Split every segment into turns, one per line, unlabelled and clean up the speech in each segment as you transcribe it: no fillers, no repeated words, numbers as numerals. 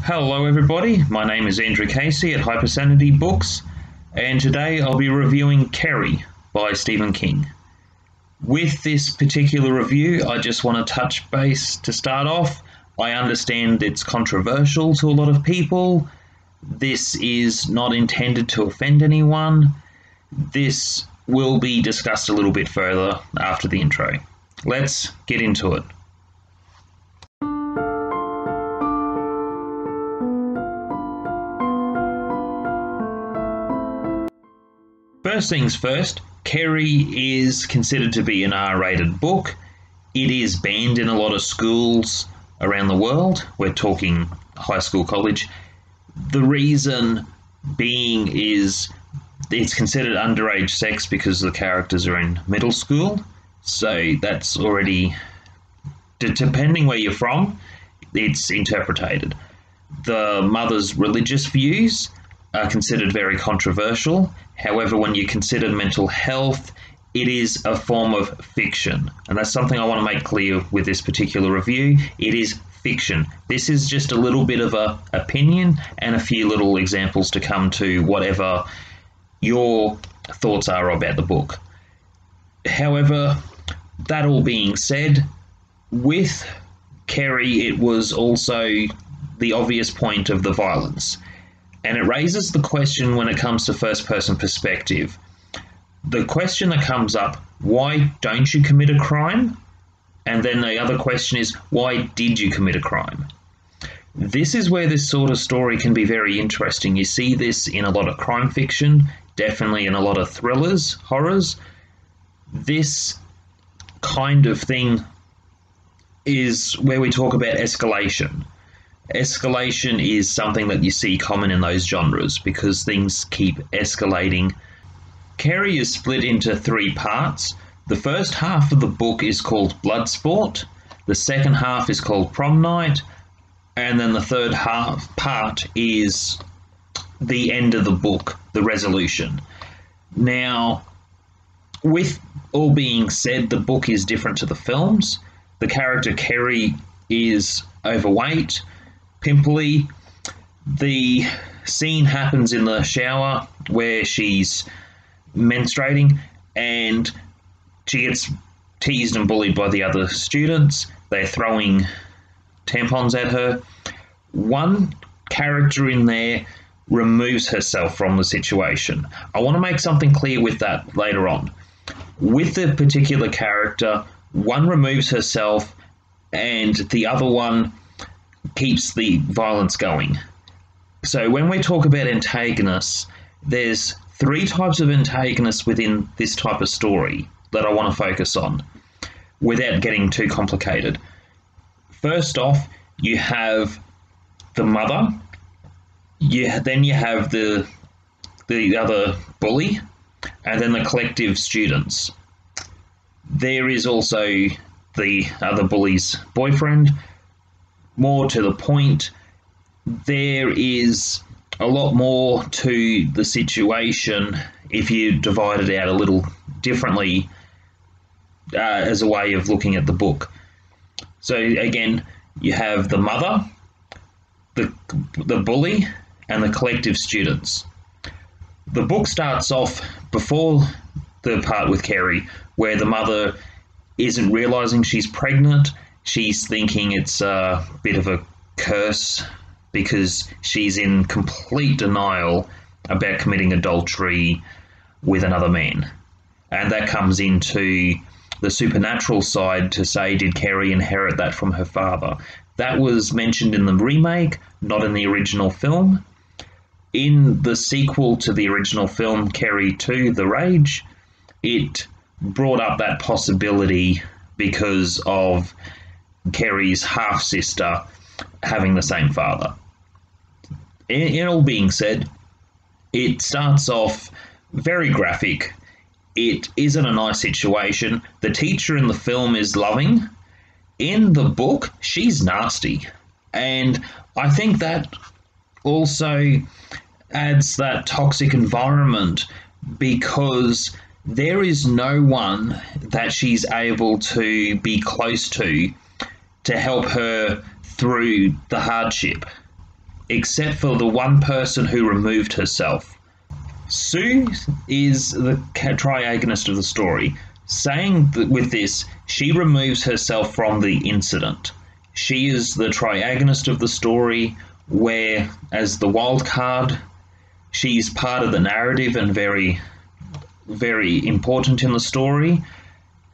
Hello everybody, my name is Andrew Casey at Hypersanity Books, and today I'll be reviewing Carrie by Stephen King. With this particular review, I just want to touch base to start off. I understand it's controversial to a lot of people. This is not intended to offend anyone. This will be discussed a little bit further after the intro. Let's get into it. First things first, Carrie is considered to be an R-rated book. It is banned in a lot of schools around the world. We're talking high school, college. The reason being is it's considered underage sex because the characters are in middle school. So that's already, depending where you're from, it's interpreted. The mother's religious views are considered very controversial. However, when you consider mental health, it is a form of fiction. And that's something I want to make clear with this particular review. It is fiction. This is just a little bit of an opinion and a few little examples to come to whatever your thoughts are about the book. However, that all being said, with Carrie, it was also the obvious point of the violence. And it raises the question when it comes to first-person perspective. The question that comes up, why don't you commit a crime? And then the other question is, why did you commit a crime? This is where this sort of story can be very interesting. You see this in a lot of crime fiction, definitely in a lot of thrillers, horrors. This kind of thing is where we talk about escalation. Escalation is something that you see common in those genres because things keep escalating. Carrie is split into three parts. The first half of the book is called Bloodsport, the second half is called Prom Night, and then the third part is the end of the book, the resolution. Now, with all being said, the book is different to the films. The character Carrie is overweight, pimply. The scene happens in the shower where she's menstruating and she gets teased and bullied by the other students. They're throwing tampons at her. One character in there removes herself from the situation. I want to make something clear with that later on. With the particular character, one removes herself and the other one keeps the violence going. So when we talk about antagonists, there's three types of antagonists within this type of story that I want to focus on without getting too complicated. First off, you have the mother, then you have the other bully, and then the collective students. There is also the other bully's boyfriend. More to the point, there is a lot more to the situation if you divide it out a little differently as a way of looking at the book. So again, you have the mother, the bully, and the collective students. The book starts off before the part with Carrie, where the mother isn't realizing she's pregnant. She's thinking it's a bit of a curse because she's in complete denial about committing adultery with another man. And that comes into the supernatural side to say, did Carrie inherit that from her father? That was mentioned in the remake, not in the original film. In the sequel to the original film, Carrie 2, The Rage, it brought up that possibility because of Carrie's half-sister having the same father. In all being said, it starts off very graphic. It isn't a nice situation. The teacher in the film is loving. In the book, she's nasty. And I think that also adds that toxic environment because there is no one that she's able to be close to help her through the hardship. except for the one person who removed herself. Sue is the triagonist of the story, saying that with this, she removes herself from the incident. She is the triagonist of the story, where, as the wild card, she's part of the narrative and very, very important in the story.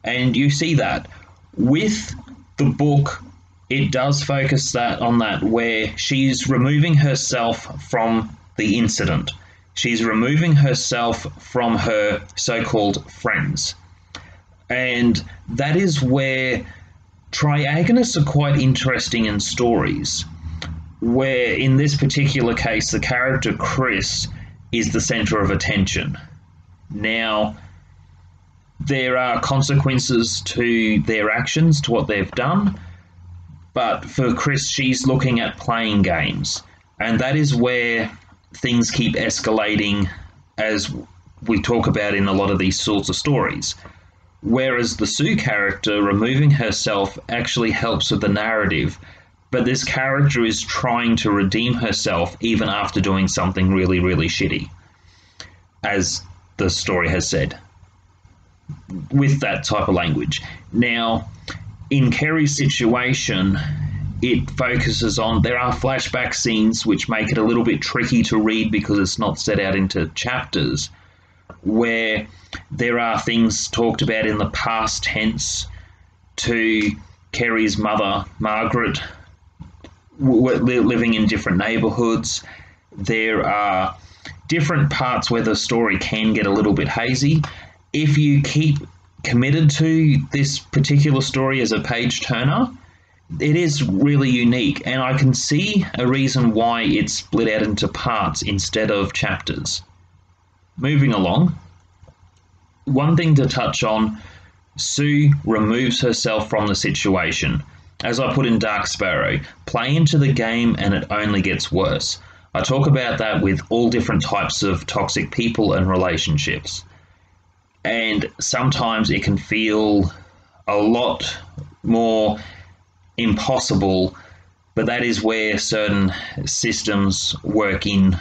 And you see that. With the book, it does focus on that, where she's removing herself from the incident. She's removing herself from her so-called friends. And that is where triagonists are quite interesting in stories, where in this particular case, the character Chris is the center of attention. Now, there are consequences to their actions, to what they've done, but for Chris, she's looking at playing games, and that is where things keep escalating, as we talk about in a lot of these sorts of stories. Whereas the Sue character, removing herself, actually helps with the narrative, but this character is trying to redeem herself even after doing something really, really shitty, as the story has said, with that type of language. Now, in Carrie's situation, it focuses on, there are flashback scenes which make it a little bit tricky to read because it's not set out into chapters, where there are things talked about in the past tense to Carrie's mother, Margaret, living in different neighborhoods. There are different parts where the story can get a little bit hazy. If you keep committed to this particular story as a page turner, it is really unique, and I can see a reason why it's split out into parts instead of chapters. Moving along, one thing to touch on, Sue removes herself from the situation. As I put in Dark Sparrow, play into the game and it only gets worse. I talk about that with all different types of toxic people and relationships. And sometimes it can feel a lot more impossible, but that is where certain systems work in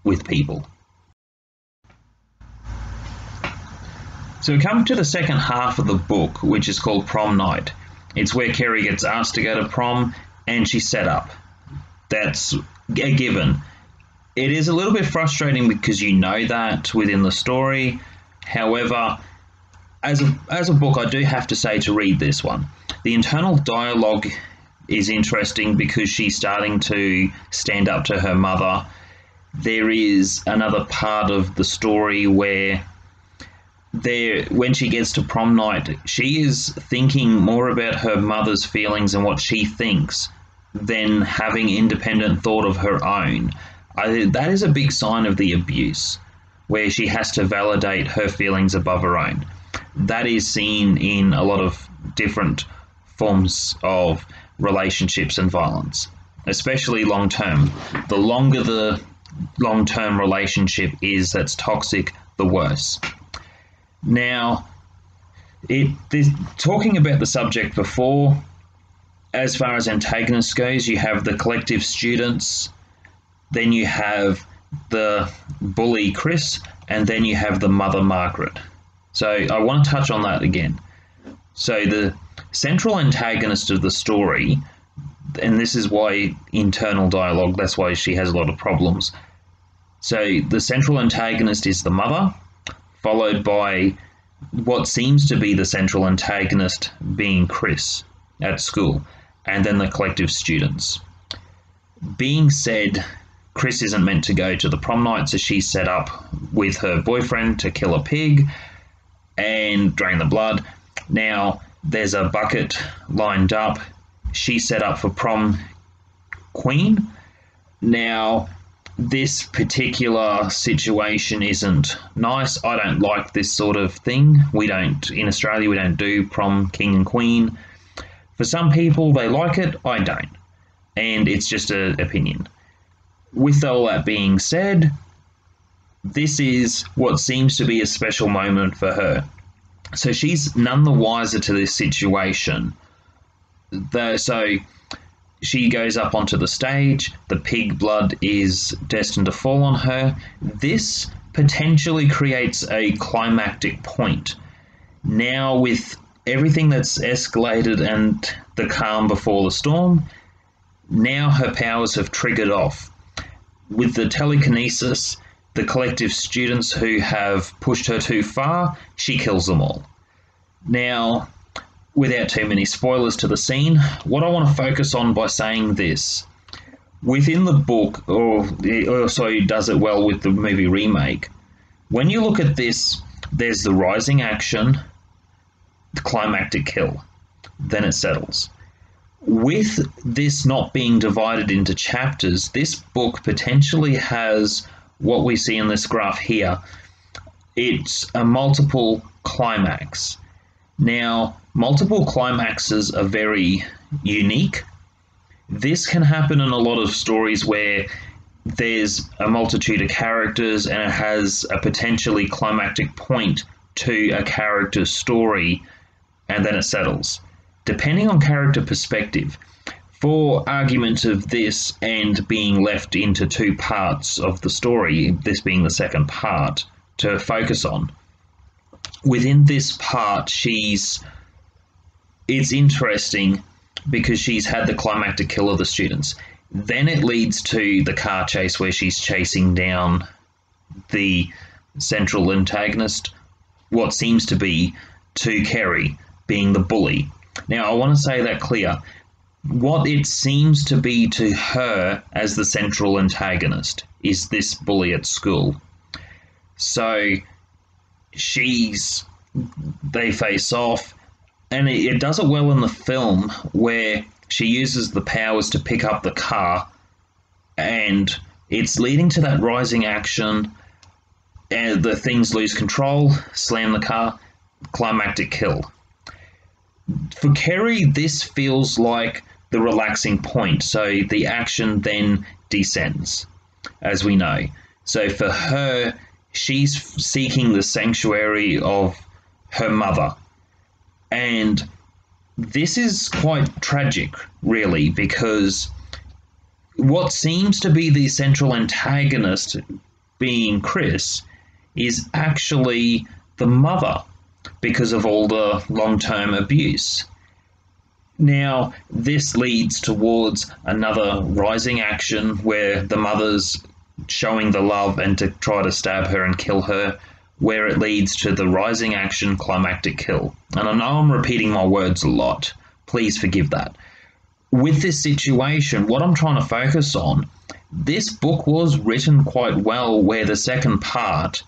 with people. So we come to the second half of the book, which is called Prom Night. It's where Carrie gets asked to go to prom and she's set up. That's a given. It is a little bit frustrating because you know that within the story. However, as a book, I do have to say to read this one. The internal dialogue is interesting because she's starting to stand up to her mother. There is another part of the story where when she gets to prom night, she is thinking more about her mother's feelings and what she thinks than having independent thought of her own. That is a big sign of the abuse, where she has to validate her feelings above her own. That is seen in a lot of different forms of relationships and violence, especially long-term. The longer the long-term relationship is that's toxic, the worse. Now, talking about the subject before, as far as Antagonist goes, you have the collective students, then you have the bully Chris, and then you have the mother Margaret. So I want to touch on that again. So the central antagonist of the story, and this is why internal dialogue, that's why she has a lot of problems. So the central antagonist is the mother, followed by what seems to be the central antagonist being Chris at school, and then the collective students. Being said, Chris isn't meant to go to the prom night, so she's set up with her boyfriend to kill a pig and drain the blood. Now, there's a bucket lined up. She's set up for prom queen. Now, this particular situation isn't nice. I don't like this sort of thing. In Australia, we don't do prom king and queen. For some people, they like it. I don't. And it's just an opinion. With all that being said, this is what seems to be a special moment for her. So she's none the wiser to this situation. So She goes up onto the stage. The pig blood is destined to fall on her. This potentially creates a climactic point. Now, with everything that's escalated and the calm before the storm, now her powers have triggered off. With the telekinesis, the collective students who have pushed her too far, she kills them all. Now, without too many spoilers to the scene, what I want to focus on by saying this, within the book, or also does it well with the movie remake, when you look at this, there's the rising action, the climactic kill, then it settles. With this not being divided into chapters, this book potentially has what we see in this graph here. It's a multiple climax. Now, multiple climaxes are very unique. This can happen in a lot of stories where there's a multitude of characters and it has a potentially climactic point to a character's story, and then it settles. Depending on character perspective, for argument of this and being left into two parts of the story, this being the second part to focus on, within this part, it's interesting because she's had the climactic kill of the students. Then it leads to the car chase where she's chasing down the central antagonist, what seems to be to Carrie, being the bully. Now, I want to say that clear. What it seems to be to her as the central antagonist is this bully at school. So they face off, and it does it well in the film where she uses the powers to pick up the car, and it's leading to that rising action, and the things lose control, slam the car, climactic kill. For Carrie, this feels like the relaxing point, so the action then descends, as we know. So for her, she's seeking the sanctuary of her mother. And this is quite tragic, really, because what seems to be the central antagonist, being Chris, is actually the mother because of all the long-term abuse. Now, this leads towards another rising action where the mother's showing the love and to try to stab her and kill her, where it leads to the rising action climactic kill. And I know I'm repeating my words a lot. Please forgive that. With this situation, what I'm trying to focus on, this book was written quite well where the second part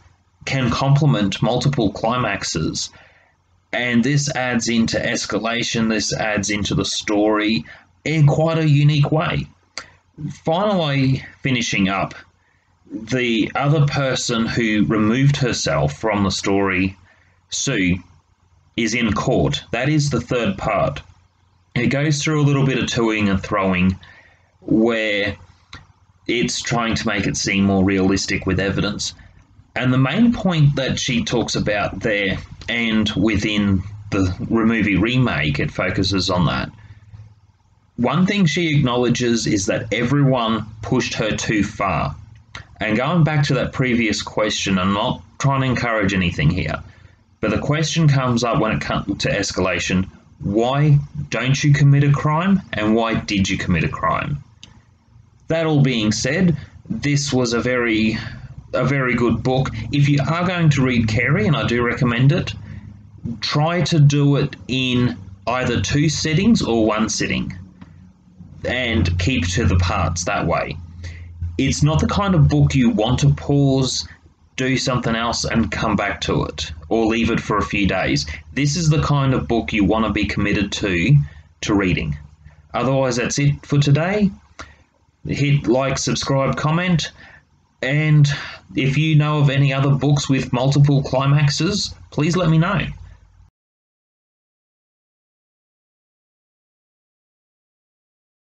can complement multiple climaxes. And this adds into escalation, this adds into the story in quite a unique way. Finally, finishing up, the other person who removed herself from the story, Sue, is in court. That is the third part. It goes through a little bit of toing and throwing where it's trying to make it seem more realistic with evidence. And the main point that she talks about there, and within the movie remake, it focuses on that. One thing she acknowledges is that everyone pushed her too far. And going back to that previous question, I'm not trying to encourage anything here, but the question comes up when it comes to escalation: why don't you commit a crime, and why did you commit a crime? That all being said, this was a very good book. If you are going to read Carrie, and I do recommend it, try to do it in either two sittings or one sitting, and keep to the parts that way. It's not the kind of book you want to pause, do something else, and come back to it, or leave it for a few days. This is the kind of book you want to be committed to reading. Otherwise, that's it for today. Hit like, subscribe, comment, and if you know of any other books with multiple climaxes, please let me know.